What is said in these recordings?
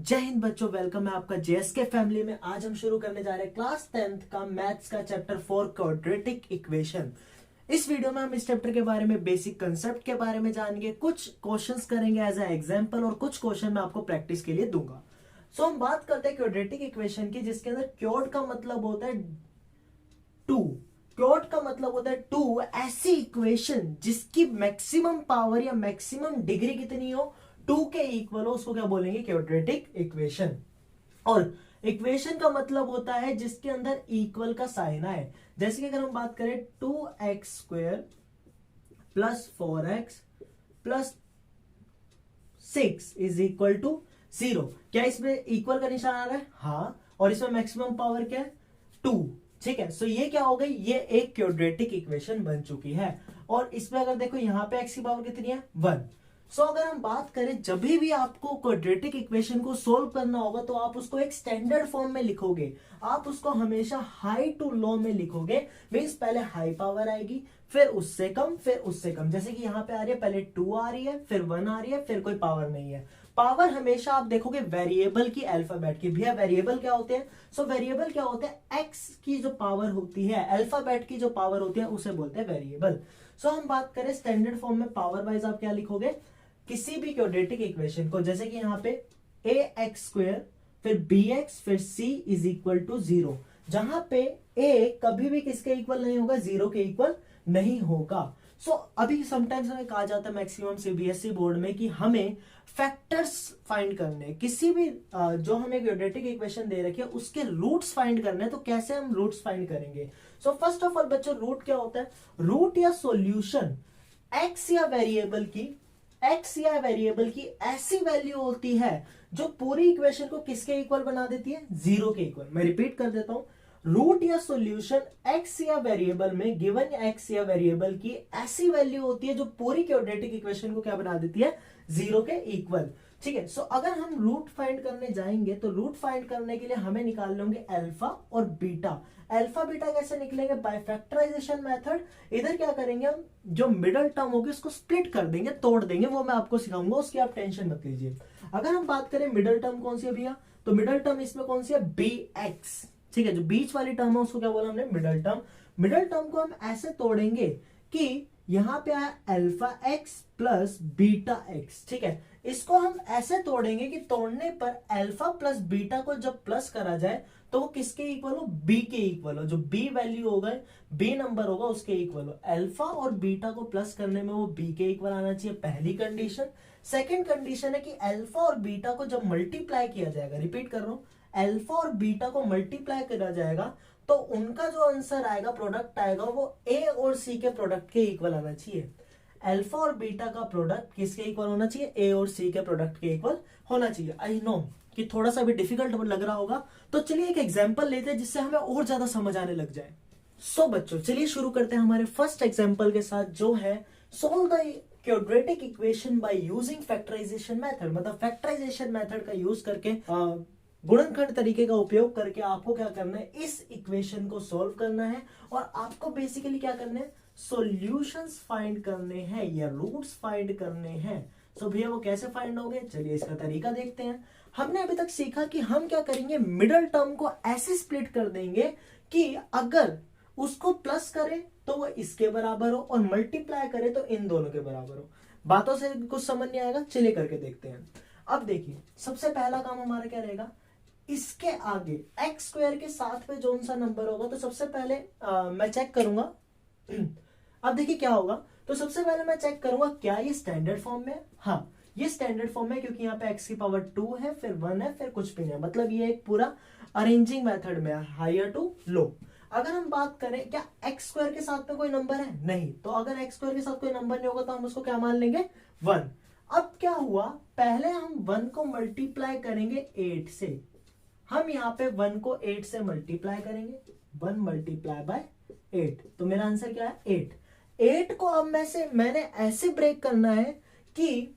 जय हिंद बच्चों, वेलकम है आपका जेएसके फैमिली में। आज हम शुरू करने जा रहे हैं क्लास 10th का मैथ्स का चैप्टर 4 क्वाड्रेटिक इक्वेशन। इस वीडियो में हम इस चैप्टर के बारे में बेसिक कंसेप्ट के बारे में जानेंगे, कुछ क्वेश्चंस करेंगे एज ए एग्जांपल और कुछ क्वेश्चन मैं आपको प्रैक्टिस के लिए दूंगा। सो हम बात करते हैं क्वाड्रेटिक इक्वेशन की, जिसके अंदर क्वाड का मतलब होता है टू। क्वाड का मतलब होता है टू, ऐसी इक्वेशन जिसकी मैक्सिमम पावर या मैक्सिमम डिग्री कितनी हो, 2 के इक्वल हो, उसको क्या बोलेंगे, क्वाड्रेटिक इक्वेशन। और इक्वेशन का मतलब होता है जिसके अंदर इक्वल का साइन आए। जैसे कि अगर हम बात करें 2x² plus 4x plus 6 is equal to 0। क्या इसमें इक्वल का निशान आ रहा है? हाँ। और इसमें मैक्सिमम पावर क्या है? 2। ठीक है, सो ये क्या हो गई, ये एक क्वाड्रेटिक इक्वेशन बन चुकी है। और इसमें अगर देखो यहाँ पे x की पावर कितनी है? 1। सो अगर हम बात करें, जब भी आपको क्वाड्रेटिक इक्वेशन को सोल्व करना होगा तो आप उसको एक स्टैंडर्ड फॉर्म में लिखोगे। आप उसको हमेशा हाई टू लो में लिखोगे। मींस पहले हाई पावर आएगी, फिर उससे कम, फिर उससे कम। जैसे कि यहाँ पे आ रही है, पहले 2 आ रही है, फिर 1 आ रही है, फिर कोई पावर नहीं है। पावर हमेशा आप देखोगे वेरिएबल की, अल्फाबेट की। भैया वेरिएबल क्या होते हैं? सो वेरिएबल क्या होते हैं? एक्स की जो पावर होती है, अल्फाबेट की जो पावर होती है, उसे बोलते हैं वेरिएबल। सो हम बात करें स्टैंडर्ड फॉर्म में, पावर वाइज आप क्या लिखोगे किसी भी क्वाड्रेटिक इक्वेशन को? जैसे कि यहाँ पे ax² फिर bx फिर c इज इक्वल टू 0, जहां पे a कभी भी किसके इक्वल नहीं होगा, 0 के इक्वल नहीं होगा। सो अभी समटाइम्स हमें कहा जाता है मैक्सिमम सीबीएसई बोर्ड में कि हमें फैक्टर्स फाइंड करने, किसी भी जो हमें क्वाड्रेटिक इक्वेशन दे रखी है उसके रूट्स फाइंड करने। तो कैसे हम रूट्स फाइंड करेंगे? सो फर्स्ट ऑफ ऑल बच्चों, रूट क्या होता है? रूट या सॉल्यूशन एक्स या वेरिएबल की ऐसी वैल्यू होती है जो पूरी इक्वेशन को किसके इक्वल बना देती है? 0 के इक्वल। मैं रिपीट कर देता हूं, रूट या सॉल्यूशन एक्स या वेरिएबल में गिवन एक्स या वेरिएबल की ऐसी वैल्यू होती है जो पूरी क्वाड्रेटिक इक्वेशन को क्या बना देती है? 0 के इक्वल। ठीक है, सो अगर हम रूट फाइंड करने जाएंगे तो रूट फाइंड करने के लिए हमें निकालने होंगे अल्फा और बीटा। अल्फा बीटा कैसे निकलेंगे? By factorisation method. इधर क्या करेंगे हम, जो मिडल टर्म होगी उसको स्प्लिट कर देंगे, तोड़ देंगे, वो मैं आपको सिखाऊंगा, उसकी आप टेंशन मत लीजिए। अगर हम बात करें मिडल टर्म कौन सी है भैया, तो मिडल टर्म इसमें कौन सी है? bx। ठीक है, जो बीच वाली टर्म है उसको क्या बोला हमने? Middle term. मिडल टर्म को हम ऐसे तोड़ेंगे कि यहां पे आया alpha x plus beta x. ठीक है, इसको हम ऐसे तोड़ेंगे कि तोड़ने पर अल्फा प्लस बीटा को जब प्लस करा जाए तो वो किसके इक्वल हो? बी के इक्वल हो। जो बी वैल्यू होगा, बी नंबर होगा, उसके इक्वल हो। अल्फा और बीटा को प्लस करने में वो बी के इक्वल आना चाहिए, पहली कंडीशन। सेकेंड कंडीशन है कि अल्फा और बीटा को जब मल्टीप्लाई किया जाएगा, रिपीट कर रहा हूं, अल्फा और बीटा को मल्टीप्लाई करा जाएगा तो उनका जो आंसर आएगा, प्रोडक्ट आएगा, वो ए और सी के प्रोडक्ट के इक्वल आना चाहिए। अल्फा और बीटा का प्रोडक्ट किसके इक्वल होना चाहिए? ए और सी के प्रोडक्ट के इक्वल होना चाहिए। आई नो कि थोड़ा सा भी डिफिकल्ट लग रहा होगा, तो चलिए एक एग्जांपल लेते हैं जिससे हमें और ज्यादा समझ आने लग जाए। सो बच्चों, चलिए शुरू करते हैं हमारे फर्स्ट एग्जांपल के साथ, जो है solve the quadratic equation by using factorisation method. मतलब फैक्टराइजेशन मेथड का यूज करके, गुणनखंड तरीके का उपयोग करके आपको क्या करना है, इस इक्वेशन को सॉल्व करना है। और आपको बेसिकली क्या करना है, सॉल्यूशंस फाइंड करने हैं या रूट्स फाइंड करने हैं। सो भैया वो कैसे फाइंड होंगे, चलिए इसका तरीका देखते हैं। हमने अभी तक सीखा कि हम क्या करेंगे, मिडल टर्म को ऐसे स्प्लिट कर देंगे कि अगर उसको प्लस करें तो वो इसके बराबर हो और मल्टीप्लाई करें तो इन दोनों के बराबर हो। बातों से कुछ समझ नहीं आएगा, चलिए करके देखते हैं। अब देखिए, सबसे पहला काम हमारा क्या रहेगा, इसके आगे x² के साथ में जो सा नंबर होगा तो सबसे पहले मैं चेक करूंगा। अब देखिए क्या होगा, तो सबसे पहले मैं चेक करूंगा क्या ये स्टैंडर्ड फॉर्म में है। हाँ, ये स्टैंडर्ड फॉर्म में, क्योंकि यहाँ पे x की पावर 2 है, फिर 1 है, फिर कुछ भी नहीं है। मतलब ये एक पूरा अरेंजिंग मेथड में है, हायर टू लो। अगर हम बात करें, क्या x² के साथ में कोई नंबर है? नहीं। तो अगर x² के साथ कोई नंबर नहीं होगा तो हम उसको क्या मान लेंगे? 1। अब क्या हुआ, पहले हम 1 को मल्टीप्लाई करेंगे 8 से। हम यहाँ पे 1 को 8 से मल्टीप्लाई करेंगे, 1 मल्टीप्लाई बाय 8, तो मेरा आंसर क्या है? 8। 8 को अब मैंने ऐसे ब्रेक करना है कि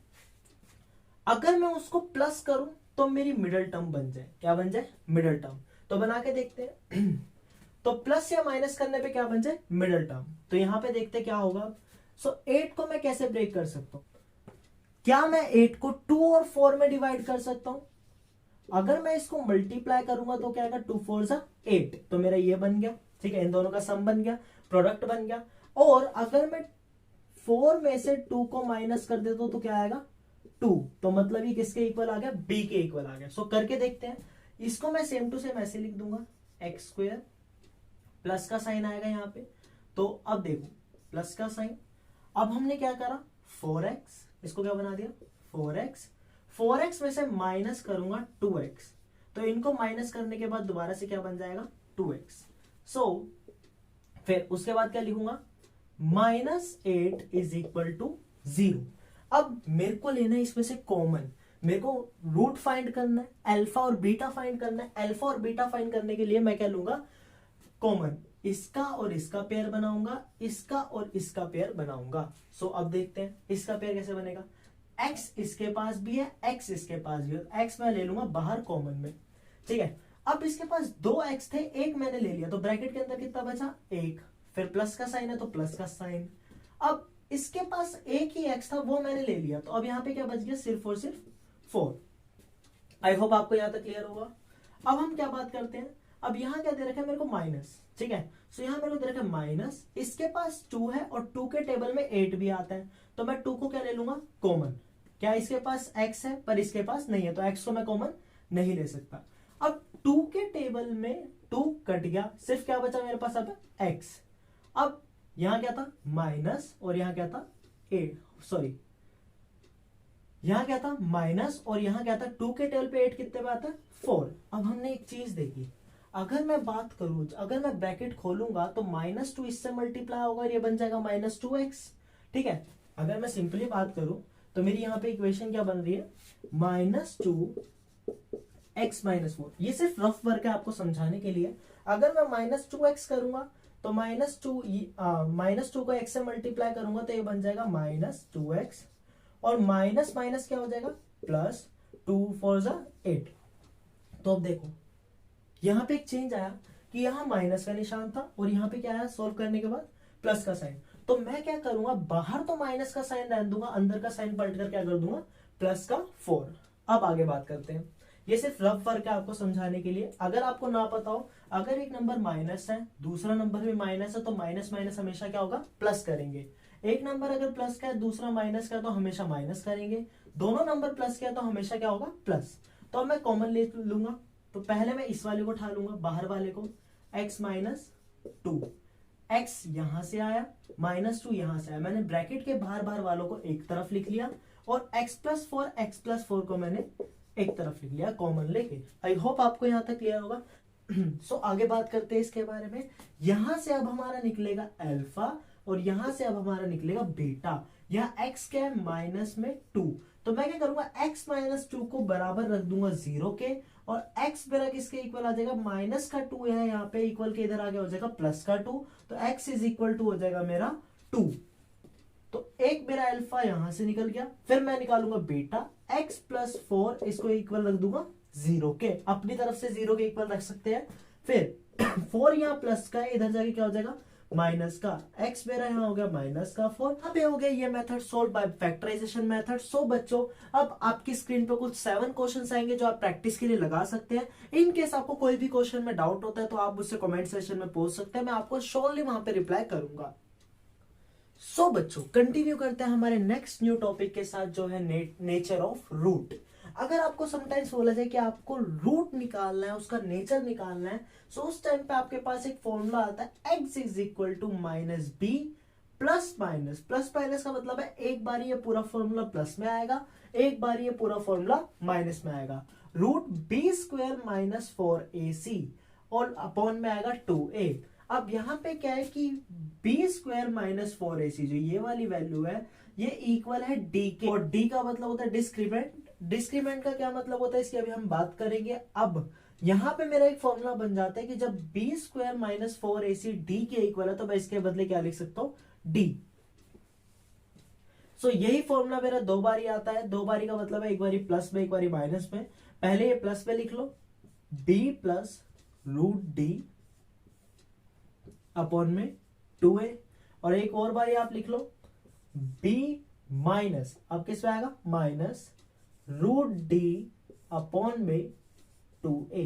अगर मैं उसको प्लस करूं तो मेरी मिडल टर्म बन जाए। क्या बन जाए? Middle term. तो बना के देखते हैं। तो प्लस या माइनस करने पे क्या बन जाए? Middle term. तो यहां पे देखते क्या होगा। सो 8 को मैं कैसे ब्रेक कर सकता हूं? क्या मैं 8 को 2 और 4 में डिवाइड कर सकता हूं? अगर मैं इसको मल्टीप्लाई करूंगा तो क्या आएगा, 2 4 जा 8, तो मेरा ये बन गया, ठीक है, इन दोनों का सम बन गया, प्रोडक्ट बन गया। और अगर मैं 4 में से 2 को माइनस कर देता हूं तो क्या आएगा, 2, तो मतलब ये किसके इक्वल आ गया, बी के इक्वल आ गया। सो करके देखते हैं। इसको मैं सेम टू सेम ऐसे लिख दूंगा, एक्स स्क्वायर प्लस का साइन आएगा यहाँ पे। तो अब देखो प्लस का साइन, अब हमने क्या करा, 4x, इसको क्या बना दिया 4x, 4x में से माइनस करूंगा 2x, तो इनको माइनस करने के बाद दोबारा से क्या बन जाएगा 2x। सो फिर उसके बाद क्या लिखूंगा, -8 इज इक्वल टू 0। अब मेरे को लेना है इसमें से कॉमन, मेरे को रूट फाइंड करना है, अल्फा और बीटा फाइंड करना है। अल्फा और बीटा फाइंड करने के लिए मैं क्या लूंगा, कॉमन, इसका और इसका पेयर बनाऊंगा, इसका और इसका पेयर बनाऊंगा। सो अब देखते हैं इसका पेयर कैसे बनेगा। x इसके पास भी है, x इसके पास भी है, x मैं ले लूंगा बाहर कॉमन में, ठीक है। अब इसके पास 2x थे, एक मैंने ले लिया, तो ब्रैकेट के अंदर कितना बचा, 1, फिर प्लस का साइन है तो प्लस का साइन। अब इसके पास एक ही x था, वो मैंने ले लिया, तो अब यहाँ पे क्या बच गया, सिर्फ और सिर्फ 4। आई होप आपको यहां तक क्लियर होगा। अब हम क्या बात करते हैं, अब यहां क्या दे रखा है मेरे को, माइनस, ठीक है। सो यहां मेरे को दे रखा है माइनस, इसके पास 2 है और 2 के टेबल में 8 भी आता है, तो मैं 2 को क्या ले लूंगा, कॉमन। क्या इसके पास x है पर इसके पास नहीं है, तो x को मैं कॉमन नहीं ले सकता। अब 2 के टेबल में 2 कट गया, सिर्फ क्या बचा मेरे पास अब x। अब यहां क्या था माइनस और यहां क्या था 8, सॉरी यहां क्या था माइनस और यहां क्या था, 2 के टेबल पे 8 कितने पे आता है 4। अब हमने एक चीज देखी, अगर मैं बात करूं, अगर मैं ब्रैकेट खोलूंगा तो -2 इससे मल्टीप्लाई होगा और ये बन जाएगा -2x, ठीक है। अगर मैं सिंपली बात करूं तो मेरी यहां पे इक्वेशन क्या बन रही है, -2x-4। ये सिर्फ रफ वर्क है आपको समझाने के लिए। अगर मैं -2x करूंगा तो -2 को x से मल्टीप्लाई करूंगा तो ये बन जाएगा -2x, और माइनस माइनस क्या हो जाएगा, प्लस 2 4 जा 8। तो अब देखो यहां पे एक चेंज आया कि यहां माइनस का निशान था और यहां पे क्या आया, सोल्व करने के बाद प्लस का साइन। तो मैं क्या करूंगा, बाहर तो माइनस का साइन रहने दूंगा, अंदर का साइन पलट कर क्या कर दूंगा, प्लस का 4। अब आगे बात करते हैं, ये सिर्फ रफ वर्क है आपको समझाने के लिए। अगर आपको ना पता हो, अगर एक नंबर माइनस है दूसरा नंबर भी माइनस है तो माइनस माइनस हमेशा क्या होगा, प्लस करेंगे। एक नंबर अगर प्लस का है दूसरा माइनस का है तो हमेशा माइनस करेंगे। दोनों नंबर प्लस का है तो हमेशा क्या होगा, प्लस। तो अब मैं कॉमन ले लूंगा, तो पहले मैं इस वाले को उठा लूंगा, बाहर वाले को, x -2, x यहां से आया, -2 यहां से आया, मैंने ब्रैकेट के बाहर बाहर वालों को एक तरफ लिख लिया और x+4 को मैंने एक तरफ लिख लिया कॉमन लेके। आई होप आपको यहां तक क्लियर होगा। सो आगे बात करते हैं इसके बारे में। यहां से अब हमारा निकलेगा अल्फा और यहां से अब हमारा निकलेगा बीटा। यहाँ x क्या है, -2, तो मैं क्या करूंगा, x -2 को बराबर रख दूंगा 0 के, और x मेरा किसके इक्वल आ जाएगा, माइनस का 2 है यहाँ पे, इक्वल के इधर आगे हो जाएगा प्लस का 2, तो x इज इक्वल टू हो जाएगा मेरा 2। तो एक मेरा अल्फा यहां से निकल गया, फिर मैं निकालूंगा बीटा, x+4 इसको इक्वल रख दूंगा 0 के, अपनी तरफ से 0 के इक्वल रख सकते हैं। फिर 4 यहाँ प्लस का है, इधर जाके क्या हो जाएगा माइनस का, x मेरा यहाँ हो गया -4। अब हो गया ये method solve by factorisation method. So बच्चों अब आपकी स्क्रीन पे कुछ 7 क्वेश्चंस आएंगे जो आप प्रैक्टिस के लिए लगा सकते हैं। इन केस आपको कोई भी क्वेश्चन में डाउट होता है तो आप मुझसे कमेंट सेक्शन में पूछ सकते हैं, मैं आपको श्योरली वहां पे रिप्लाई करूंगा। सो बच्चों कंटिन्यू करते हैं हमारे नेक्स्ट न्यू टॉपिक के साथ, जो है नेचर ऑफ रूट। अगर आपको समटाइम्स बोला जाए कि आपको रूट निकालना है, उसका नेचर निकालना है, सो उस टाइम पे आपके पास एक फॉर्मूला आता है, x is equal to -b plus minus. Plus minus का मतलब है एक बार ये पूरा फॉर्मूला प्लस में आएगा, एक बार ये पूरा फॉर्मूला माइनस में आएगा। √b² - 4ac और अपॉन में आएगा 2a। अब यहाँ पे क्या है कि b² - 4ac जो ये वाली वैल्यू है ये इक्वल है d के, और d का मतलब होता है डिस्क्रीमेंट। डिस्क्रीमेंट का क्या मतलब होता है इसकी अभी हम बात करेंगे। अब यहां पे मेरा एक फॉर्मूला बन जाता है कि जब b² - 4ac d के इक्वल है तो मैं इसके बदले क्या लिख सकता हूं, d। सो यही फॉर्मूला मेरा 2 बारी आता है। 2 बारी का मतलब है एक बारी प्लस में एक बारी माइनस में। पहले ये प्लस में लिख लो, b प्लस √d अपॉन में 2a, और एक और बारी आप लिख लो b माइनस, अब किस में आएगा, माइनस √d अपॉन में 2a।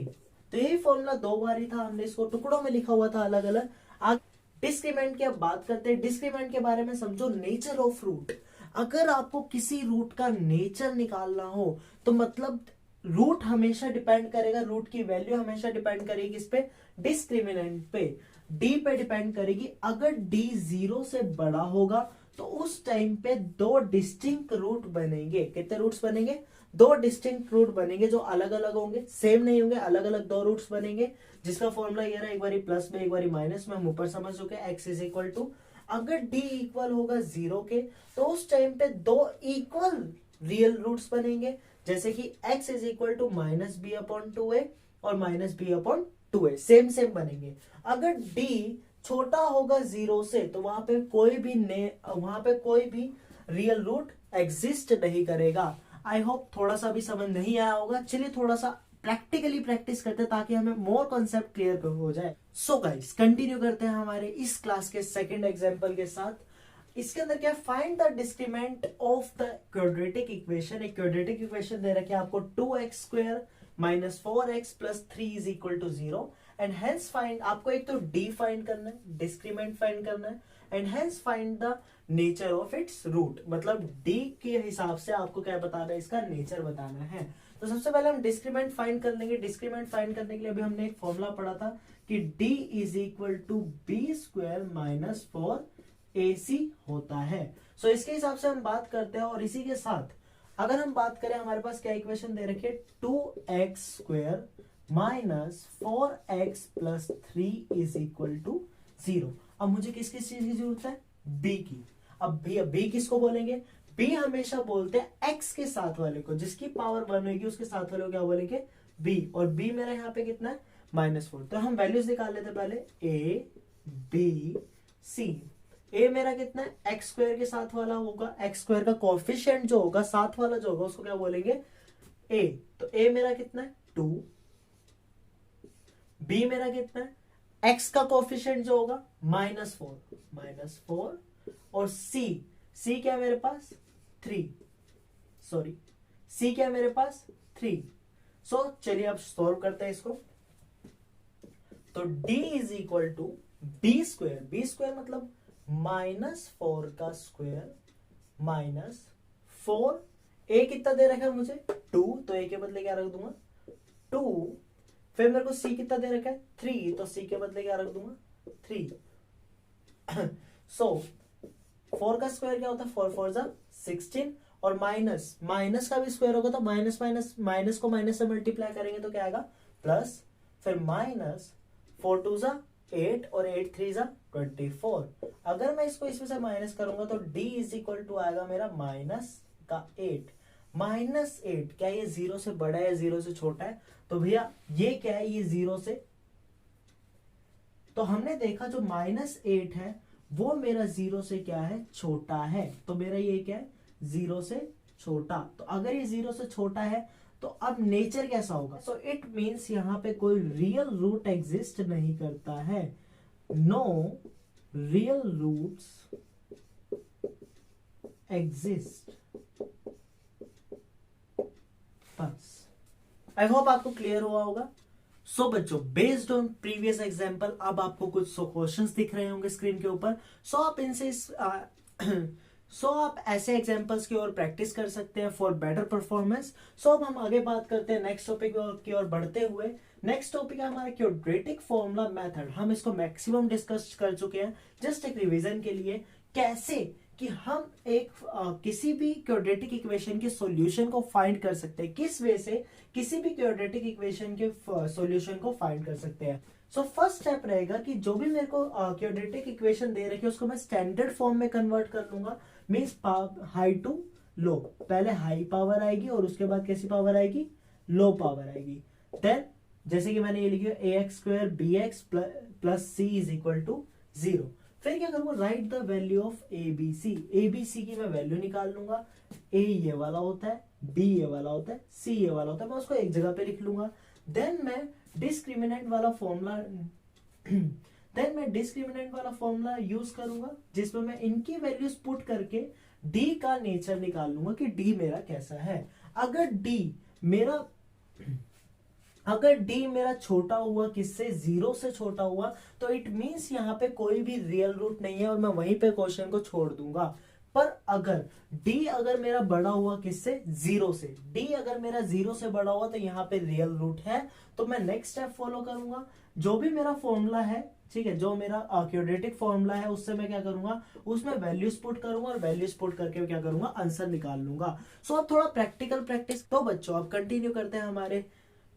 तो यही फॉर्मूला 2 बार ही था, हमने इसको टुकड़ों में लिखा हुआ था अलग अलग। आगे डिस्क्रीमेंट की अब बात करते हैं। डिस्क्रीमेंट के बारे में समझो, नेचर ऑफ रूट। अगर आपको किसी रूट का नेचर निकालना हो तो मतलब रूट हमेशा डिपेंड करेगा, रूट की वैल्यू हमेशा डिपेंड करेगी किस पे, डिस्क्रिमिनेंट पे, डी पे डिपेंड करेगी। अगर डी 0 से बड़ा होगा तो उस टाइम पे दो डिस्टिंक्ट रूट बनेंगे। कितने रूट्स बनेंगे, दो डिस्टिंक्ट रूट बनेंगे जो अलग अलग होंगे, सेम नहीं होंगे, अलग अलग दो रूट्स बनेंगे, जिसका फॉर्मूला ये रहा, एक बारी प्लस में एक बारी माइनस में, हम ऊपर समझ चुके हैं। एक्स इज इक्वल टू, अगर डी इक्वल होगा 0 के तो उस टाइम पे दो इक्वल रियल रूट्स बनेंगे, जैसे कि x is equal to minus b upon 2a और minus b upon 2a, same same बनेंगे। अगर d छोटा होगा 0 से तो वहां पे कोई भी रियल रूट एग्जिस्ट नहीं करेगा। आई होप थोड़ा सा भी समझ नहीं आया होगा। चलिए थोड़ा सा प्रैक्टिकली प्रैक्टिस करते हैं ताकि हमें मोर कॉन्सेप्ट क्लियर हो जाए। सो गाइस कंटिन्यू करते हैं हमारे इस क्लास के सेकंड एग्जांपल के साथ। इसके अंदर क्या, find the discriminant of the quadratic equation. एक क्वाड्रेटिक इक्वेशन दे रखी है आपको, 2x square minus 4x plus 3 is equal to 0 and hence find, आपको एक तो डी फाइंड करना है, डिस्क्रीमेंट फाइंड करना है, and hence find the nature of its root. मतलब डी के हिसाब से आपको क्या बताना है, इसका नेचर बताना है। तो सबसे पहले हम डिस्क्रीमेंट फाइंड कर लेंगे। डिस्क्रीमेंट फाइंड करने के लिए अभी हमने एक फॉर्मूला पढ़ा था कि d is equal to b square minus 4ac होता है। सो इसके हिसाब से हम बात करते हैं। और इसी के साथ अगर हम बात करें, हमारे पास क्या इक्वेशन दे रखी है, 2x square minus 4x plus 3 is equal to 0। अब मुझे किस किस चीज की जरूरत है, b की। अब b किसको बोलेंगे, b हमेशा बोलते हैं x के साथ वाले को, जिसकी पावर 1 होगी उसके साथ वाले को क्या बोलेंगे, b। और b मेरा यहाँ पे कितना है, -4। तो हम वैल्यूज निकाल लेते हैं पहले, a b c। a मेरा कितना है, एक्स स्क्वायर के साथ वाला होगा, एक्स स्क्वायर का कोएफिशिएंट जो होगा, साथ वाला जो होगा उसको क्या बोलेंगे, a। तो a मेरा कितना है, 2। b मेरा कितना है, x का कोएफिशिएंट जो होगा -4 और c क्या है मेरे पास, 3। सॉरी, c क्या है मेरे पास, 3। सो चलिए अब सॉल्व करते हैं इसको। तो d is equal to b square मतलब -4 का स्क्वायर माइनस 4। a कितना दे रखा है मुझे, 2, तो a के बदले क्या रख दूंगा, 2। फिर मेरे को c कितना दे रखा है, 3, तो c के बदले क्या रख दूंगा, 3। सो 4 का स्क्वायर क्या होता है, 4 4 जा 16 और माइनस का भी स्क्वायर होगा तो माइनस को माइनस से मल्टीप्लाई करेंगे तो क्या आएगा, प्लस। फिर -4 2 जा 8 और 8 3 जा 24। अगर मैं इसको इसमें से माइनस करूंगा तो d इज इक्वल टू आएगा मेरा -8। -8 क्या ये 0 से बड़ा है, 0 से छोटा है, तो भैया ये क्या है, ये 0 से, तो हमने देखा जो -8 है वो मेरा 0 से क्या है, छोटा है। तो मेरा ये क्या है, 0 से छोटा। तो अगर ये 0 से छोटा है तो अब नेचर कैसा होगा, सो इट मीन्स यहाँ पे कोई रियल रूट एग्जिस्ट नहीं करता है। No real roots exist. बस, आई होप आपको क्लियर हुआ होगा। सो बच्चों, बेस्ड ऑन प्रीवियस एग्जाम्पल अब आपको कुछ क्वेश्चंस दिख रहे होंगे स्क्रीन के ऊपर। सो आप इनसे आप ऐसे एग्जाम्पल्स की ओर प्रैक्टिस कर सकते हैं फॉर बेटर परफॉर्मेंस। सो अब हम आगे बात करते हैं नेक्स्ट टॉपिक की ओर बढ़ते हुए। नेक्स्ट टॉपिक है हमारा क्वाड्रेटिक फॉर्मूला मेथड। हम इसको मैक्सिमम डिस्कस कर चुके हैं। जस्ट एक रिवीजन के लिए, कैसे कि हम एक किसी भी क्वाड्रेटिक इक्वेशन के सॉल्यूशन को फाइंड कर सकते हैं, किस वे से किसी भी क्वाड्रेटिक इक्वेशन के सॉल्यूशन को फाइंड कर सकते हैं। सो फर्स्ट स्टेप रहेगा कि जो भी मेरे को क्वाड्रेटिक इक्वेशन दे रखी है उसको मैं स्टैंडर्ड फॉर्म में कन्वर्ट कर लूंगा। मींस हाई टू लो, पहले हाई पावर आएगी और उसके बाद कैसी पावर आएगी, लो पावर आएगी। देन जैसे कि मैंने ये लिखी है ax square bx plus c is equal to 0। फिर क्या करूंगा, write the value of abc की मैं वैल्यू निकाल लूंगा। a ये वाला होता है, b ये वाला होता है, c ये वाला होता है, मैं उसको एक जगह पे लिख लूंगा। देन मैं डिस्क्रिमिनेंट वाला फॉर्मूला यूज करूंगा जिसमें मैं इनकी वैल्यूज पुट करके d का नेचर निकाल लूंगा कि d मेरा कैसा है। अगर d मेरा छोटा हुआ किससे, 0 से छोटा हुआ, तो इट मींस यहाँ पे कोई भी रियल रूट नहीं है और मैं वहीं पे क्वेश्चन को छोड़ दूंगा। पर अगर d अगर मेरा बड़ा हुआ किससे, 0 से, d अगर मेरा 0 से बड़ा हुआ तो यहाँ पे रियल रूट है, तो मैं नेक्स्ट स्टेप फॉलो करूंगा। जो भी मेरा फॉर्मूला है, ठीक है, जो मेरा क्वाड्रेटिक फॉर्मूला है, उससे मैं क्या करूंगा, उसमें वैल्यूज पुट करूंगा और वैल्यूज पुट करके क्या करूंगा, आंसर निकाल लूंगा। सो अब थोड़ा प्रैक्टिकल प्रैक्टिस। तो बच्चों अब कंटिन्यू करते हैं हमारे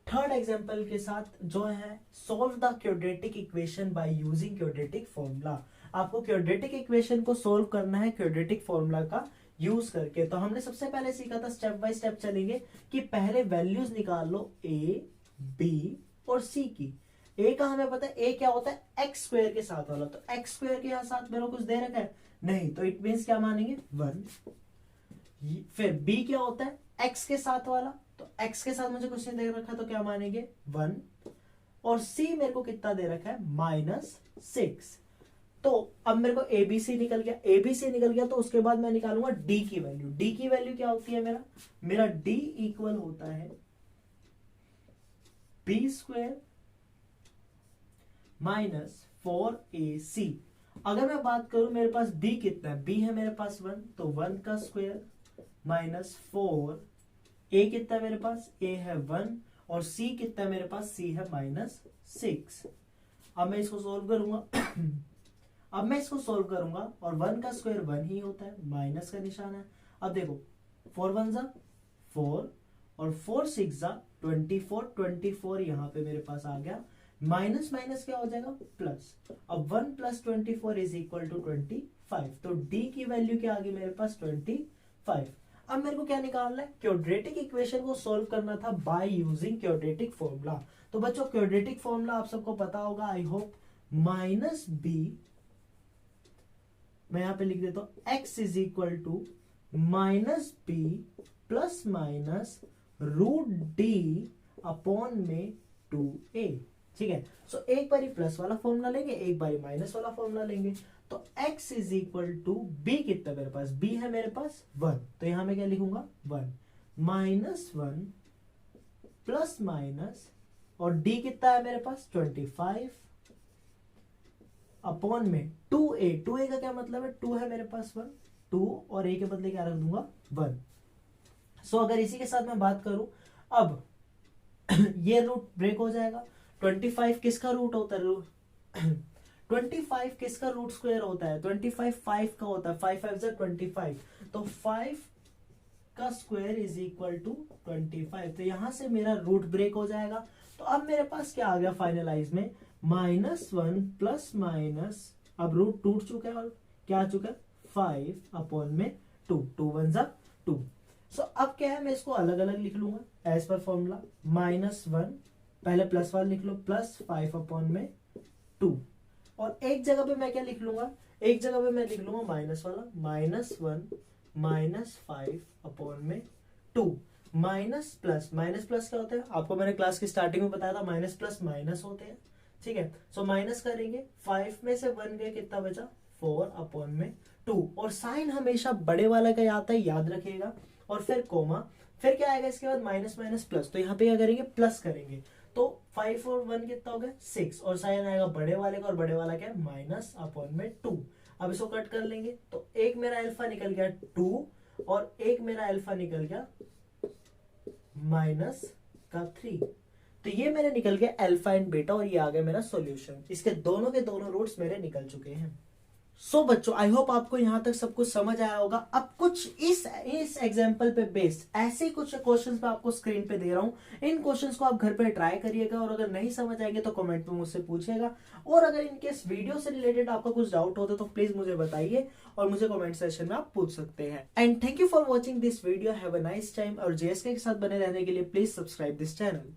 थर्ड एग्जांपल के साथ, जो है solve the quadratic equation by using quadratic formula. आपको क्वाड्रेटिक इक्वेशन को सोल्व करना है क्वाड्रेटिक फॉर्मूला का यूज करके। तो हमने सबसे पहले सीखा था, स्टेप बाय स्टेप चलेंगे, कि पहले वैल्यूज निकाल लो ए, बी और सी की। ए का हमें पता है, ए क्या होता है, एक्स स्क्वायर के साथ वाला, तो एक्स स्क्वायर के साथ मेरे को कुछ दे रखा है नहीं, तो इट मींस क्या मानेंगे, 1। फिर बी क्या होता है, एक्स के साथ वाला, तो एक्स के साथ मुझे कुछ नहीं दे रखा, तो क्या मानेंगे, 1। और सी मेरे को कितना दे रखा है, -6। तो अब मेरे को एबीसी निकल गया, एबीसी निकल गया, तो उसके बाद मैं निकालूंगा डी की वैल्यू। डी की वैल्यू क्या होती है, मेरा डी इक्वल होता है b² -4ac। अगर मैं बात करूं, मेरे पास b कितना है, b है मेरे पास 1, तो 1 का स्क्वायर -4, a कितना है मेरे पास, a है 1, और c कितना है मेरे पास, c है -6। अब मैं इसको सोल्व करूंगा, और 1 का स्क्वायर 1 ही होता है, माइनस का निशान है। अब देखो 4 1 जा 4 और 4 6 जा 24 यहाँ पे मेरे पास आ गया, माइनस माइनस क्या हो जाएगा, प्लस। अब 1 + 24 = 25। तो d की वैल्यू क्या आ गई मेरे पास, 25। अब मेरे को क्या निकालना है, क्वाड्रेटिक इक्वेशन को सोल्व करना था बाय यूजिंग क्वाड्रेटिक फॉर्मूला। तो बच्चों क्वाड्रेटिक फॉर्मूला आप सबको पता होगा, आई होप, -b, मैं यहां पे लिख देता हूं, x = -b ± √d/में 2a। ठीक है, सो एक बारी प्लस वाला फॉर्मूला लेंगे, एक बारी माइनस वाला फॉर्मूला लेंगे। तो x = b कितना मेरे पास, b है मेरे पास 1, तो यहां मैं क्या लिखूंगा, 1 -1 ± और d कितना है मेरे पास, 25 अपॉन में 2a। 2a का क्या मतलब है, 2 है मेरे पास 1, 2 और a के बदले क्या रख दूंगा, 1। सो अगर इसी के साथ मैं बात करूं, अब ये रूट ब्रेक हो जाएगा। 25 किसका रूट होता है, 25 किसका रूट स्क्वायर होता है, 25 5 का होता है, 5 5 जा 25, तो 5 का स्क्वायर = 25। तो यहां से मेरा रूट ब्रेक हो जाएगा। तो अब मेरे पास क्या आ गया फाइनलाइज में, -1 ± अब रूट टूट चुका है, और क्या आ चुका है, 5/2, 2 1 जा 2। सो अब क्या है, मैं इसको अलग अलग लिख लूंगा एज पर फॉर्मूला। -1 पहले प्लस वाला लिख लो, +5/2, और एक जगह पे मैं क्या लिख लूंगा, एक जगह पे मैं लिख लूंगा माइनस वाला, -1 -5/2। माइनस प्लस क्या होता है, आपको मैंने क्लास की स्टार्टिंग में बताया था, माइनस प्लस माइनस होते हैं। ठीक है, सो माइनस करेंगे, 5 में से 1 गए, कितना बचा, 4/2। और साइन हमेशा बड़े वाला का आता है, याद रखिएगा, और फिर कोमा, फिर क्या आएगा इसके बाद, माइनस माइनस प्लस। तो यहाँ पे क्या करेंगे, प्लस करेंगे, तो 5 और 1 कितना हो गया, 6, और साइन आएगा बड़े वाले का, और बड़े वाला क्या है, -/2। अब इसको कट कर लेंगे, तो एक मेरा अल्फा निकल गया 2, और एक मेरा अल्फा निकल गया -3। तो ये मेरे निकल गया अल्फा एंड बीटा, और ये आ गया मेरा सॉल्यूशन। इसके दोनों के दोनों रूट्स मेरे निकल चुके हैं। सो बच्चों, आई होप आपको यहां तक सब कुछ समझ आया होगा। अब कुछ इस एग्जांपल पे बेस्ड ऐसे कुछ क्वेश्चंस मैं आपको स्क्रीन पे दे रहा हूं। इन क्वेश्चंस को आप घर पे ट्राई करिएगा, और अगर नहीं समझ आएंगे तो कमेंट में मुझसे पूछिएगा। और अगर इनकेस वीडियो से रिलेटेड आपका कुछ डाउट होता तो प्लीज मुझे बताइए, और मुझे कमेंट सेक्शन में आप पूछ सकते हैं। And thank you for watching this video. Have a nice time, और जेएसके के साथ बने रहने के लिए प्लीज सब्सक्राइब दिस चैनल।